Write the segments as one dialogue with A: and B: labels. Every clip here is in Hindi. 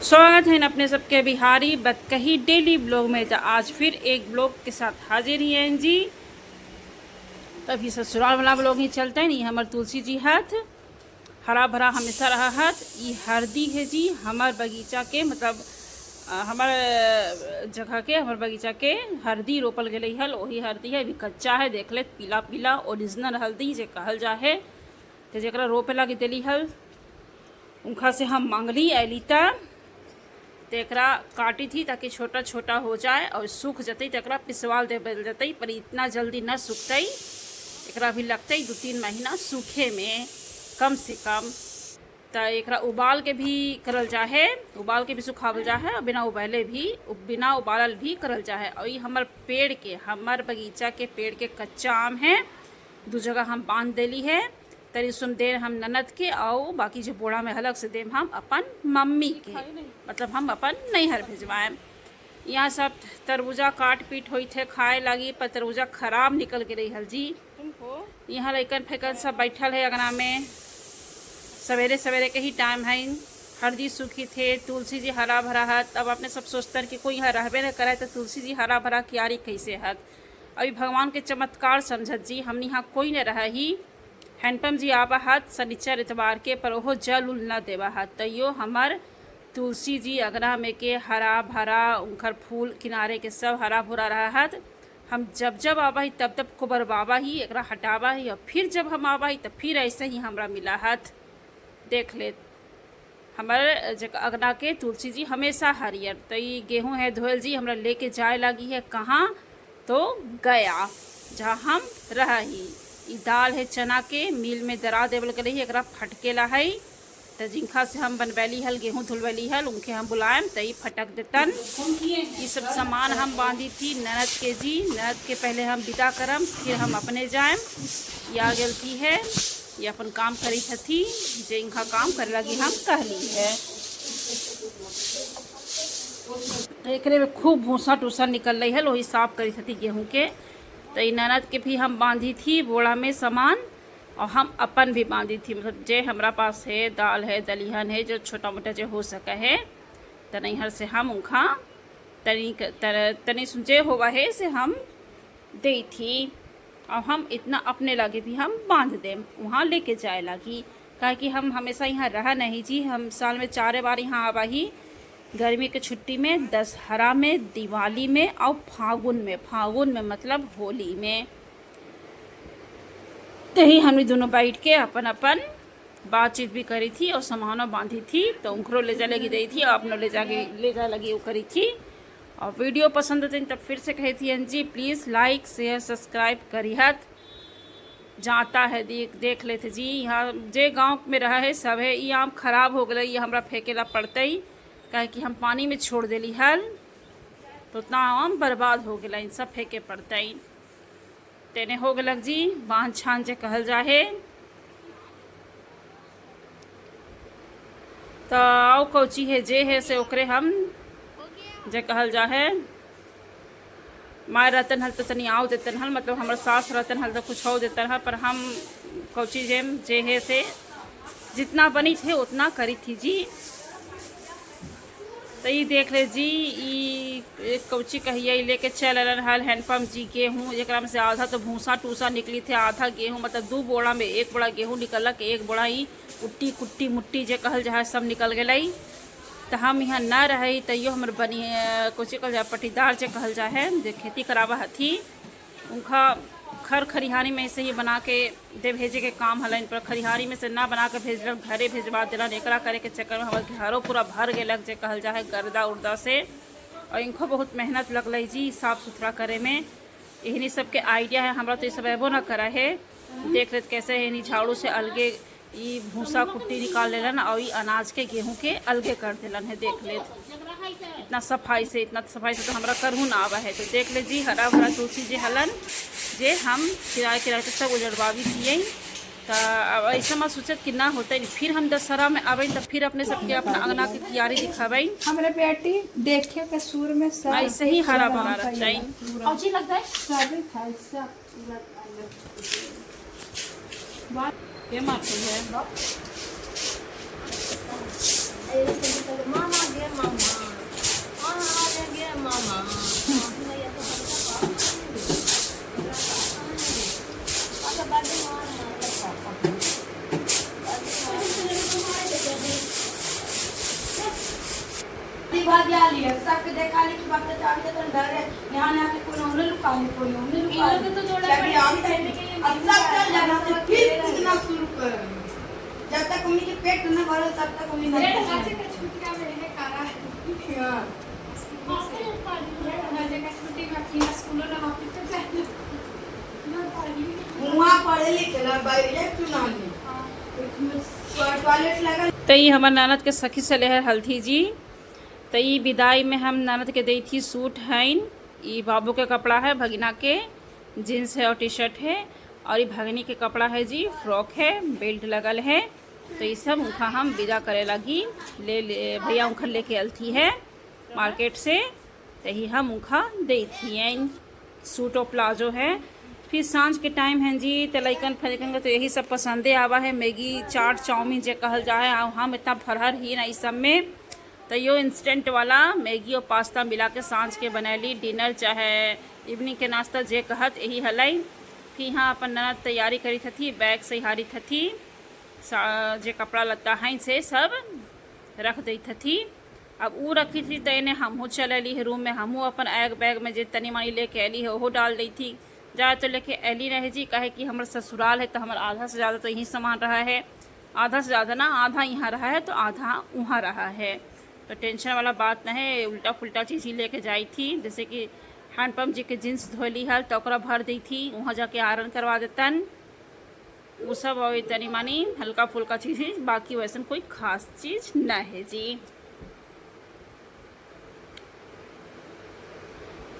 A: स्वागत है अपने सबके बिहारी बतकही डेली ब्लॉग में। तो आज फिर एक ब्लॉग के साथ हाजिर ही हैं जी। तभी ससुराल वाला ब्लॉग ही चलता है। नहीं हमार तुलसी जी हाथ हरा भरा हमेशा रहा हाथ। ये हल्दी है जी हमार बगीचा के मतलब हमार जगह के हमार बगीचा के हल्दी रोपल गई हल। वही हल्दी है, अभी कच्चा है। देख ले पीला पीला ओरिजिनल हल्दी जे कहल जा है। तो जरा रोपे लगी दिली हल उनका से हम मांगली अली तो एकरा काटी थी ताकि छोटा छोटा हो जाए और सूख जतई तो एकरा पिसवाल दे बल जतई। पर इतना जल्दी न सूखतई, एकरा भी लगतई 2-3 महीना सूखे में कम से कम। तो एकरा उबाल के भी करल जा है, उबाल के भी सुखावल जा है और बिना उबालल भी करल जा है। और ये हमार पेड़ के हमार बगीचा के पेड़ के कच्चा आम है। 2 जगह हम बांध देली है। तरी सुन देर हम ननद के आओ बाकी जो बोड़ा में अलग से देम हम अपन मम्मी के, मतलब हम अपन नैहर भेजवाएं। यहाँ सब तरबूजा काट पीट हुई थे खाए लगी, पर तरबूजा खराब निकल के रही हल जी। यहाँ लैकन फेकन सब बैठल है अगना में। सवेरे सवेरे के ही टाइम है। हल्दी सूखी थे, तुलसी जी हरा भरा हत। अब अपने सब सोचते कि कोई यहाँ रहबे न करे तो तुलसी जी हरा भरा क्यारी कैसे हत। अभी भगवान के चमत्कार समझत जी। हमने यहाँ कोई न रहा ही। हैंडपम्प जी आवा हाथ शनिचर इतवार के, पर ओहो जल उल न देवा हाथ। तैयो हमार तुलसी जी अगना में के हरा भरा उनकर फूल किनारे के सब हरा भरा रहा हाथ। हम जब जब आवा ही तब तब कुबरवावा ही एकरा हटावा ही, और फिर जब हम आवा ही तब फिर ऐसे ही हमरा मिला हाथ। देख ले हमारे अगना के तुलसी जी हमेशा हरियर। तो ये गेहूँ है धोयल जी हमरा लेके जाए लगी है कहाँ, तो गया जहाँ हम रहा ही। ई दाल है चना के मिल में दरा देवल के रही एकरा फटकेला है। तो जिनका से हम बनवैली हल गेहूँ धुलवैली हल उनके हम बुलाएम तो फटक देतन। ये सब सामान हम बांधी थी ननद के जी। ननद के पहले हम विदा करम फिर हम अपने जाएम। या गलती है ये अपन काम करी थी जे इनका काम करे लगी हम कहली है। एक में खूब भूसा टूसा निकल रही है, वही साफ करी थी गेहूँ के। तो ननद के भी हम बांधी थी बोड़ा में सामान, और हम अपन भी बांधी थी मतलब जे हमारा पास है दाल है दलिहन है जो छोटा मोटा जो हो सका है। तो नैहर से हम उनका तनी जे होगा है से हम दे थी। और हम इतना अपने लगे भी हम बांध दें वहाँ लेके जाए लगी। काहे कि हम हमेशा यहाँ रहा नहीं जी। हम साल में 4 बार यहाँ आवा ही। गर्मी के छुट्टी में, दशहरा में, दिवाली में और फागुन में। फागुन में मतलब होली में। तो ही हम दोनों बैठ के अपन अपन बातचीत भी करी थी और सामानों बांधी थी। तो उनको ले जा लगी दी थी और अपनों ले जा लगी वो करी थी। और वीडियो पसंद होती तब फिर से कही थी जी प्लीज़ लाइक शेयर सब्सक्राइब करी हत। जाता है देख लेते जी। यहाँ जे गांव में रहा है सब है। ये आम खराब हो गई, ये हमरा फेंकेला पड़ते ही काहे कि हम पानी में छोड़ देली हल तो उतना आम बर्बाद हो गया। इन सब फेंके पड़ते ही तेने हो गलक जी बांध छान जे कहल जाए। तो आओ कौची है जे है से ओकरे हम जे कहल जा है। माँ रहतन हल तो तनी आओ देतन हल, मतलब हमारे सास रहतन हल तो कुछ हो देतन हल। पर हम कौची जे है से जितना बनी थे उतना करी थी जी। तो ये देख ले जी ये कौची कहिए लेके चल हल हैंडपम्प जी गेहूँ एक में से आधा तो भूसा टूसा निकली थे, आधा गेहूँ मतलब 2 बोड़ा में 1 बोड़ा गेहूँ निकलक, 1 बोड़ा ही कुट्टी कुट्टी मुट्टी जे कहल जाए सब निकल गई। तो हम यहाँ न रही तैयो हमारे बनी कौची कहल जाए पट्टीदार जे कहल जाए जे खेती करावा हथी उनका खर खरिहानी में से ही बना के दे भेजे के काम हलन। पर खरिहानी में से ना बना के भेजल घरे भेजवा दिलन। एकरा करे के चक्कर में हमारे घरों पूरा भर गेलक जे कहल जाए गर्दा उर्दा से। और इनको बहुत मेहनत लगल जी साफ़ सुथरा करे में। यही सबके आइडिया है, हमरा तो ये सब एबो ना करा है। देख लेते कैसे है झाड़ू से अलगे ये भूसा कुट्टी निकाल लेलन और ये अनाज के गेहूँ के अलगे कर दिलन है। देख ले इतना सफाई से तो हमरा करहू ना आवा है। तो देख ले जी हरा भरा तुलसी जी हलन जे हम किराए सब उजड़वा भी दिए। तो अब ऐसा मैं सोचत कि ना होते फिर हम दशहरा में आवे तो फिर अपने सबके अपना अंगना के कियारी दिखावे।
B: हमरे बेटी देखे के सुर में सब
A: ऐसे ही हरा भरा रहता है।
B: अच्छी लगता है सब खाई सब
A: ये मारती है।
C: गया मामा, और आ गया मामा। नहीं तो
B: बात या लिया सब देखा ली कि बात चाहते तो डर है यहां ना कि कोई उन्हें लुकाने कोई उन्हें लुकाने
C: इनको तो जोड़ा
B: जब ये आगे खेलने के लिए अब सब चल जाना तो फिर कूदना शुरू कर जब तक उन्हीं के पेट न भरे तब तक उन्हीं नहीं बच्चे का छुट्टियां में है कारा हां बच्चे का छुट्टी में अपनी स्कूलों ना ऑफिस से जाए वहां पढ़े लिखे ला बाहर चुनाव में टॉयलेट लगा
A: तई हमार ननद के सखी से लेहर हल्थी जी। तई विदाई में हम ननद के दी थी सूट हैन, ये बाबू के कपड़ा है, भगिना के जीन्स है और टी शर्ट है, और ये भगनी के कपड़ा है जी, फ्रॉक है, बेल्ट लगल है। तो ये सब उनका हम विदा करे लगी ले भैया उनका लेके अलथी है मार्केट से। तही हम उनका दी थी सूट और प्लाजो है। फिर सांझ के टाइम है जी तो लइकन फैकन के तो यही सब पसंदे आवा है, मैगी चाट चाउमीन जे कहल जाए। हम इतना फरहर ही ना इस सब में, तो यो इंस्टेंट वाला मैगी और पास्ता मिला के सांझ के बनैली डिनर चाहे इवनिंग के नाश्ता जे कहत यही हलाई। फिर यहाँ अपन ननद तैयारी करी थी, बैग से हारी थी, जे कपड़ा लत्ता हैं से सब रख दी थी। अब वो रखी थी तो इन्हें हमहूँ चलली है रूम में, हमहूँ अपन बैग में जे तनी मनी लेके अली है वो डाल दी थी। ज़्यादा तो लेके अली रहे जी, कहे कि हमारा ससुराल है तो हमारा आधा से ज़्यादा तो यहीं सामान रहा है, आधा से ज़्यादा ना आधा यहाँ रहा है तो आधा वहाँ रहा है। तो टेंशन वाला बात नहीं है, उल्टा पुल्टा चीज़ ही लेके जाई थी। जैसे कि हैंडपम्प जी के जीन्स धोली हल तो ओकरा भर दी थी, वहाँ जाके आयरन करवा देतन। वो सब और तनी मानी हल्का फुल्का चीज़ ही, बाकी वैसे कोई खास चीज़ न है जी।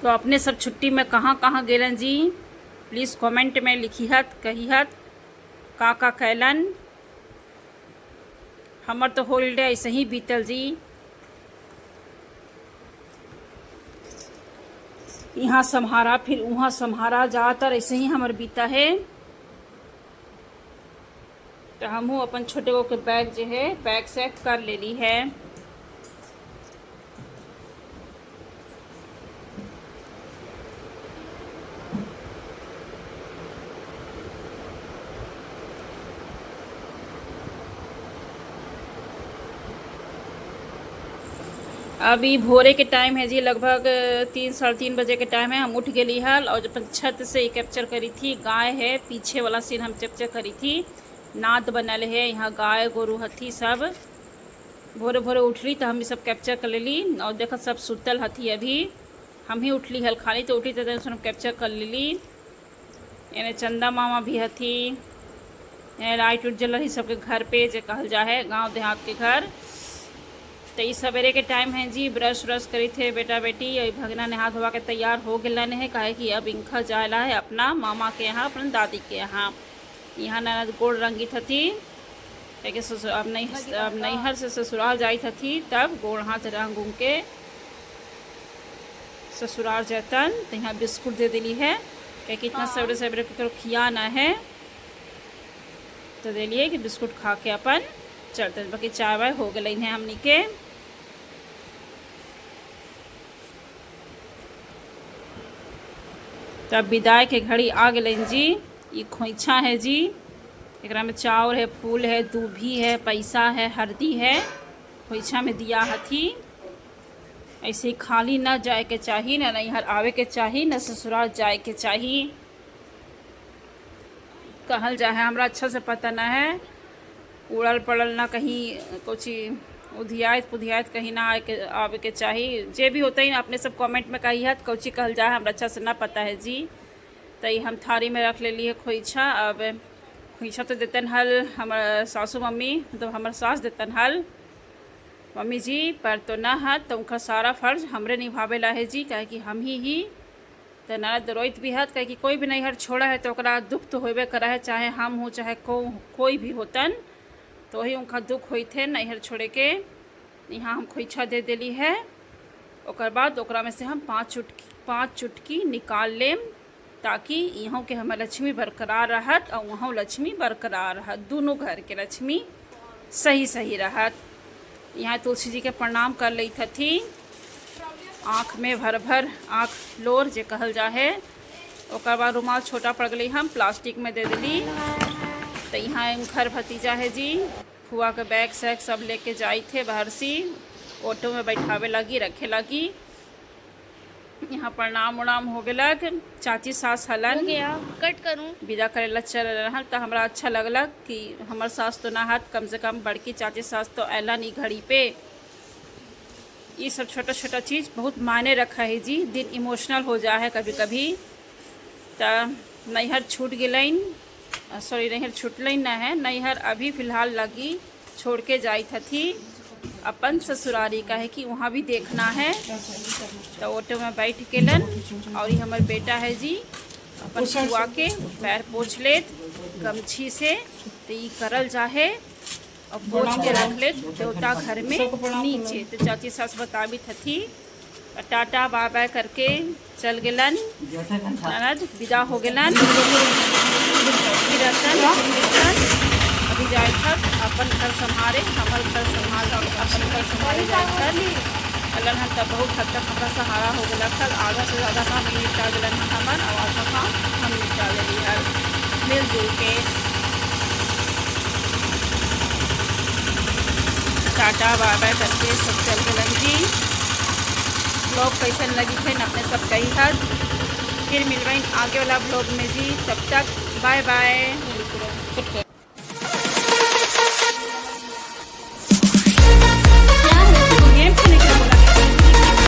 A: तो अपने सब छुट्टी में कहाँ कहाँ गेलन जी, प्लीज़ कमेंट में लिखिहत कहिहत का कैलन। हमर तो हॉलीडे ऐसे ही बीतल जी, यहाँ सम्हारा फिर वहाँ सम्हारा, ज़्यादातर ऐसे ही हमार बीता है। तो हमहूँ अपन छोटे गो के बैग जो है पैक सैक कर लेली है। अभी भोरे के टाइम है जी, लगभग 3 साढ़े 3 बजे के टाइम है। हम उठ गई हल और जब छत से कैप्चर करी थी गाय है, पीछे वाला सीन हम कैप्चर करी थी। नाद बनल है, यहाँ गाय गोरू हथी सब भोरे भोरे उठली तो हम ये सब कैप्चर कर लेली। और देखो सब सुतल हथी, अभी हम ही उठली हल खाली तो उठी तो हम कैप्चर कर लेली। यानी चंदा मामा भी हथी, लाइट उठ जल रही सबके घर पे जे कहल जा है गाँव देहात के घर। तो इस सवेरे के टाइम है जी, ब्रश व्रश करी थे बेटा बेटी, और भगना नहा धोवा के तैयार हो गलन है, कहे कि अब इनका जाला है अपना मामा के यहाँ, अपन दादी के यहाँ। यहाँ ननद गोड़ रंगी थी, कि अब नैहर से ससुराल जाई थी, तब गोड़ हाथ रंग उंग के ससुराल जतन। तो यहाँ बिस्कुट दे दिली है, कहे कि इतना सवेरे सवेरे के खिया ना है, तो दे लिए कि बिस्कुट खा के अपन चलते। बाकी चाय वाय हो गई है हमनी के। तब विदाई के घड़ी आ गई जी। ये खोइछा है जी, एक में चावल है, फूल है, दूभी है, पैसा है, हल्दी है, खोइछा में दिया हथी। ऐसे ही खाली न जाए के चाहिए, न नैहर आवे के चाहिए, न ससुराल जाए के चाहिए। कहल जाए हमरा अच्छा से पता न है, उड़ल पड़ल ना कहीं कुछ उधियात पुधियात कहीं ना आवे के चाहिए। जे भी होता ही ना अपने सब कमेंट में कही है कौची कहल जाए, हमरा अच्छा से ना पता है जी। तो हम थारी में रख लेली है खोइछा। अब खोइछा तो देतन हल हमार सासू मम्मी, मतलब हमार सास देतन हल मम्मी जी, पर तो ना है तो उनका सारा फर्ज हमरे निभावे ला है जी, कहे कि हम ही तो ननद रोइत भी है, कहे कि कोई भी नैहर छोड़ा है तो ओकरा दुख तो होबे करा है, चाहे हम हो चाहे कोई भी होतन, तो वही उनका दुख होई थे नैहर छोड़े के। यहाँ हम खोइछा दे दिली है। ओकर बाद ओकरा में से हम 5 चुटकी निकाल लेम, ताकि यहाँ के हमारे लक्ष्मी बरकरार रहत और वहाँ लक्ष्मी बरकरार रहत, दोनों घर के लक्ष्मी सही सही रहत। यहाँ तुलसी जी के प्रणाम कर ली थी। आँख में भर भर आँख लोर जे कहल जा है। ओकर बाद रुमाल छोटा पड़ गई, हम प्लास्टिक में दे दिली। तो यहाँ घर भतीजा है जी, फुआ के बैग सैग सब लेके जाई थे बाहर से, ऑटो में बैठावे लगी, रखे लगी। यहाँ प्रणाम उणाम हो गलक। चाची सास हलन
C: गया कट करूं।
A: विदा करेला चल रहा। तो हमरा अच्छा लगलक कि हमर सास तो ना हाथ, कम से कम बड़की चाची सास तो ऐलन ई घड़ी पे। ये सब छोटा छोटा चीज़ बहुत मायने रखा है जी। दिल इमोशनल हो जा है कभी कभी। तो नैहर छूट गलन, सॉरी नैहर छूटलन ना है, नैहर अभी फ़िलहाल लगी छोड़ के जाई थी अपन ससुरारी का है कि वहाँ भी देखना है। तो ऑटो में बैठ गेलन और ये हमार बेटा है जी, अपन फुआ के पैर पोछ लेत गमछी से। तो ये करल जाहे और पोछ के रख लेत देवता घर में नीचे। तो चाची सास बताबी थी, टाटा बाय बाय करके चल गेलन। ननद विदा हो गेलन। अभी जाए थक अपन घर संभारे, हमार घर संभाल अपन घर संभाले जाए थक। अलन हम तब बहुत हद तक हमारा सहारा हो गया था। आधा से ज़्यादा काम ही निपटा गलन हमार, आवाज़ का काम हम निपटा गली हर मिलजुल के। टाटा बाय बाय करके सब चल गलन जी। ब्लॉग कैसन लगी थे अपने सब कही हद। फिर मिलवाइन आगे वाला ब्लॉग में जी, तब तक बाय बाय।